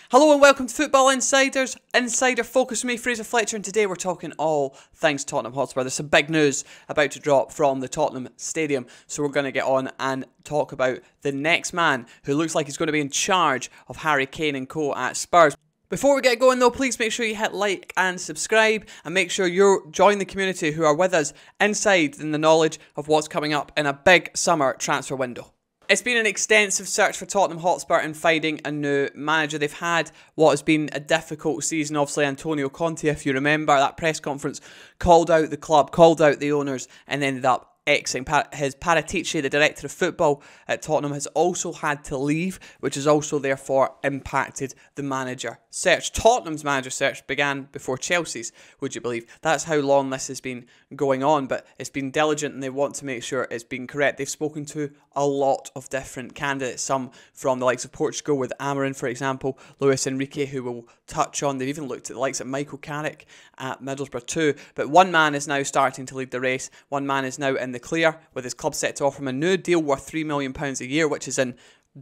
Hello and welcome to Football Insiders, Insider Focus with me, Fraser Fletcher, and today we're talking all things Tottenham Hotspur. There's some big news about to drop from the Tottenham Stadium, so we're going to get on and talk about the next man who looks like he's going to be in charge of Harry Kane and co at Spurs. Before we get going though, please make sure you hit like and subscribe, and make sure you join the community who are with us inside in the knowledge of what's coming up in a big summer transfer window. It's been an extensive search for Tottenham Hotspur in finding a new manager. They've had what has been a difficult season. Obviously, Antonio Conte, if you remember, that press conference called out the club, called out the owners, and ended up exiting. His Paratici, the director of football at Tottenham, has also had to leave, which has also therefore impacted the manager search. Tottenham's manager search began before Chelsea's, would you believe? That's how long this has been going on, but it's been diligent and they want to make sure it's been correct. They've spoken to a lot of different candidates, some from the likes of Portugal with Amorim, for example, Luis Enrique, who we'll touch on. They've even looked at the likes of Michael Carrick at Middlesbrough too. But one man is now starting to lead the race. One man is now in the clear, with his club set to offer him a new deal worth £3 million a year, which is in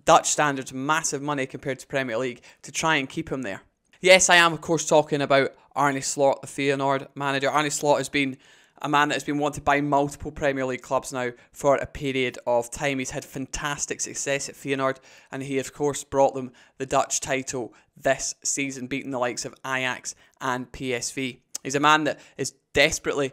Dutch standards massive money compared to Premier League, to try and keep him there. Yes, I am of course talking about Arne Slot, the Feyenoord manager. Arne Slot has been a man that has been wanted by multiple Premier League clubs now for a period of time. He's had fantastic success at Feyenoord, and he of course brought them the Dutch title this season, beating the likes of Ajax and PSV. He's a man that is desperately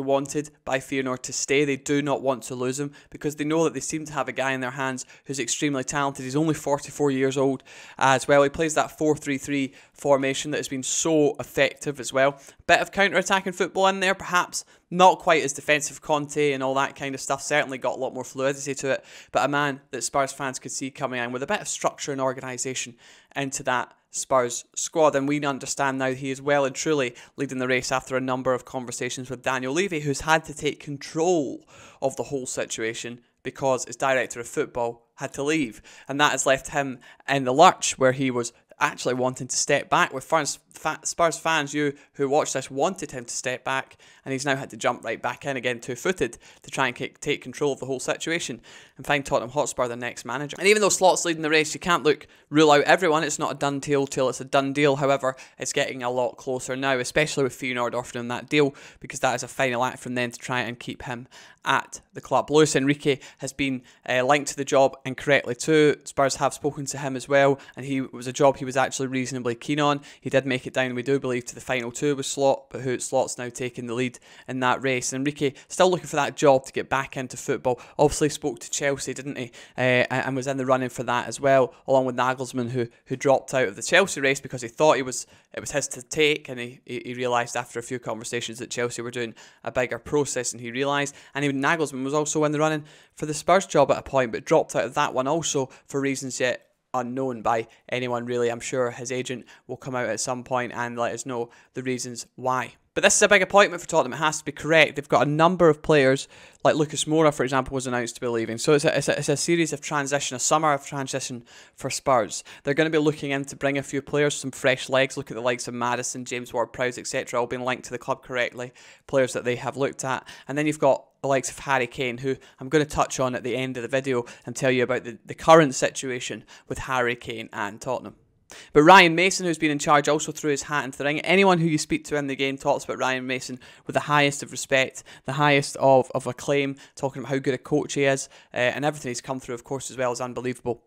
wanted by Feyenoord to stay. They do not want to lose him because they know that they seem to have a guy in their hands who's extremely talented. He's only 44 years old as well. He plays that 4-3-3 formation that has been so effective as well. Bit of counter-attacking football in there, perhaps not quite as defensive Conte and all that kind of stuff. Certainly got a lot more fluidity to it, but a man that Spurs fans could see coming in with a bit of structure and organisation into that Spurs squad. And we understand now he is well and truly leading the race after a number of conversations with Daniel Levy, who's had to take control of the whole situation because his director of football had to leave, and that has left him in the lurch where he was actually wanting to step back. With Spurs fans, you who watched this, wanted him to step back, and he's now had to jump right back in again, two-footed, to try and take control of the whole situation and find Tottenham Hotspur the next manager. And even though Slot's leading the race, you can't rule out everyone. It's not a done deal till it's a done deal. However, it's getting a lot closer now, especially with Feyenoord offering him that deal, because that is a final act from them to try and keep him at the club. Luis Enrique has been linked to the job incorrectly too. Spurs have spoken to him as well, and it was a job he was actually reasonably keen on. He did make it down, we do believe, to the final two with Slot, but Slot's now taking the lead in that race. And Enrique still looking for that job to get back into football. Obviously spoke to Chelsea, didn't he? And was in the running for that as well, along with Nagelsmann, who dropped out of the Chelsea race because he thought it was his to take, and he realised after a few conversations that Chelsea were doing a bigger process, and he realised. And even Nagelsmann was also in the running for the Spurs job at a point, but dropped out of that one also for reasons yet unknown by anyone really. I'm sure his agent will come out at some point and let us know the reasons why. But this is a big appointment for Tottenham. It has to be correct. They've got a number of players, like Lucas Moura, for example, was announced to be leaving. So it's a series of transition, a summer of transition for Spurs. They're going to be looking in to bring a few players, some fresh legs. Look at the likes of Maddison, James Ward-Prowse, etc., all being linked to the club correctly, players that they have looked at. And then you've got the likes of Harry Kane, who I'm going to touch on at the end of the video and tell you about the current situation with Harry Kane and Tottenham. But Ryan Mason, who's been in charge, also threw his hat into the ring. Anyone who you speak to in the game talks about Ryan Mason with the highest of respect, the highest of acclaim, talking about how good a coach he is, and everything he's come through, of course, as well, is unbelievable.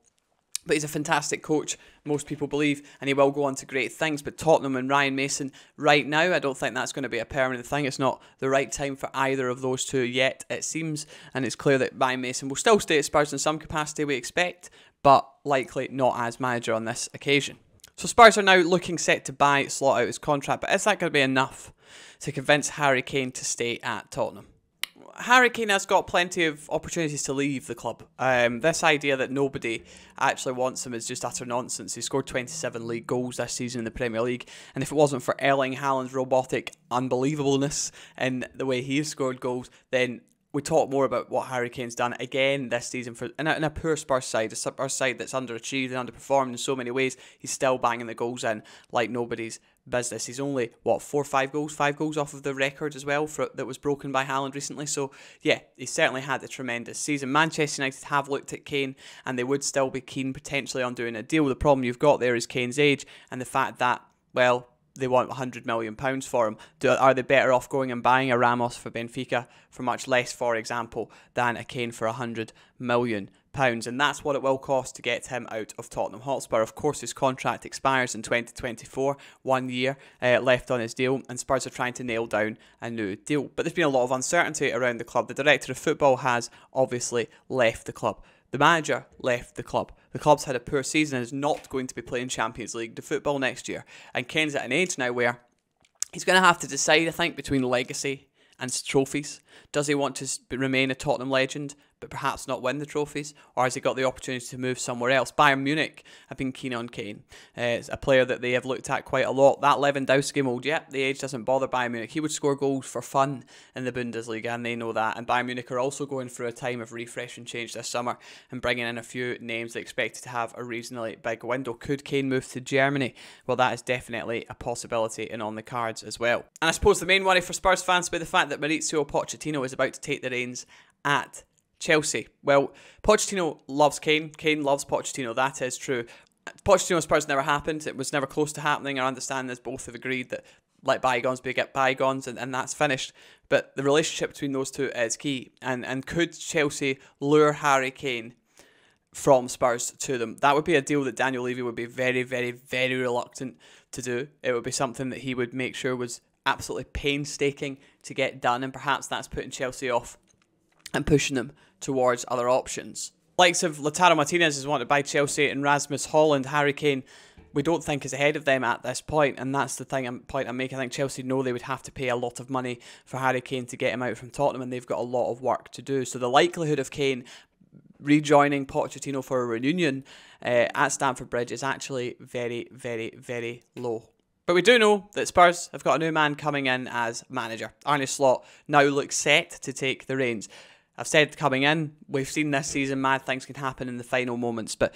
But he's a fantastic coach, most people believe, and he will go on to great things. But Tottenham and Ryan Mason right now, I don't think that's going to be a permanent thing. It's not the right time for either of those two yet, it seems. And it's clear that Ryan Mason will still stay at Spurs in some capacity, we expect, but likely not as manager on this occasion. So Spurs are now looking set to buy Slot out his contract, but is that going to be enough to convince Harry Kane to stay at Tottenham? Harry Kane has got plenty of opportunities to leave the club. This idea that nobody actually wants him is just utter nonsense. He scored 27 league goals this season in the Premier League, and if it wasn't for Erling Haaland's robotic unbelievableness in the way he has scored goals, then we talk more about what Harry Kane's done again this season in a poor Spurs side, a Spurs side that's underachieved and underperformed in so many ways. He's still banging the goals in like nobody's business. He's only, 5 goals off of the record as well that was broken by Haaland recently. So yeah, he's certainly had a tremendous season. Manchester United have looked at Kane and they would still be keen potentially on doing a deal. The problem you've got there is Kane's age and the fact that, well, they want £100 million for him. Are they better off going and buying a Ramos for Benfica for much less, for example, than a Kane for £100 million? And that's what it will cost to get him out of Tottenham Hotspur. Of course, his contract expires in 2024, 1 year left on his deal, and Spurs are trying to nail down a new deal. But there's been a lot of uncertainty around the club. The director of football has obviously left the club. The manager left the club. The club's had a poor season and is not going to be playing Champions League football next year. And Kane's at an age now where he's going to have to decide, I think, between legacy and trophies. Does he want to remain a Tottenham legend but perhaps not win the trophies, or has he got the opportunity to move somewhere else? Bayern Munich have been keen on Kane. It's a player that they have looked at quite a lot. That Lewandowski mould, the age doesn't bother Bayern Munich. He would score goals for fun in the Bundesliga, and they know that. And Bayern Munich are also going through a time of refresh and change this summer and bringing in a few names they expected to have a reasonably big window. Could Kane move to Germany? Well, that is definitely a possibility and on the cards as well. And I suppose the main worry for Spurs fans will be the fact that Maurizio Pochettino is about to take the reins at Chelsea. Well, Pochettino loves Kane. Kane loves Pochettino. That is true. Pochettino Spurs never happened. It was never close to happening. I understand this. Both have agreed that let bygones be bygones, and that's finished. But the relationship between those two is key. And could Chelsea lure Harry Kane from Spurs to them? That would be a deal that Daniel Levy would be very, very, very reluctant to do. It would be something that he would make sure was absolutely painstaking to get done, and perhaps that's putting Chelsea off and pushing them towards other options. Likes of Lautaro Martinez is wanted by Chelsea, and Rasmus Haaland. Harry Kane, we don't think is ahead of them at this point, and that's the point I'm making. I think Chelsea know they would have to pay a lot of money for Harry Kane to get him out from Tottenham, and they've got a lot of work to do. So the likelihood of Kane rejoining Pochettino for a reunion at Stamford Bridge is actually very, very, very low. But we do know that Spurs have got a new man coming in as manager. Arne Slot now looks set to take the reins. I've said coming in, we've seen this season mad things can happen in the final moments, but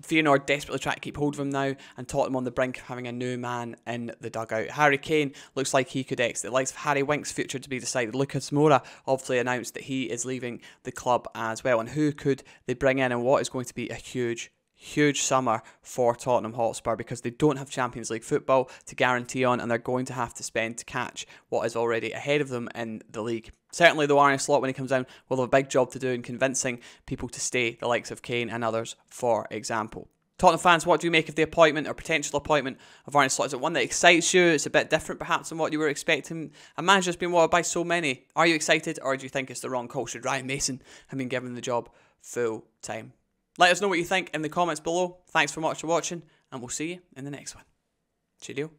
Feyenoord desperately try to keep hold of him now, and Tottenham on the brink of having a new man in the dugout. Harry Kane looks like he could exit. The likes of Harry Winks' future to be decided. Lucas Moura obviously announced that he is leaving the club as well. And who could they bring in, and what is going to be a huge summer for Tottenham Hotspur, because they don't have Champions League football to guarantee on, and they're going to have to spend to catch what is already ahead of them in the league. Certainly, though, Arne Slot, when he comes down, will have a big job to do in convincing people to stay, the likes of Kane and others, for example. Tottenham fans, what do you make of the appointment or potential appointment of Arne Slot? Is it one that excites you? It's a bit different perhaps than what you were expecting. A manager's been wanted by so many. Are you excited, or do you think it's the wrong call? Should Ryan Mason have been given the job full time? Let us know what you think in the comments below. Thanks for much for watching, and we'll see you in the next one. Cheerio.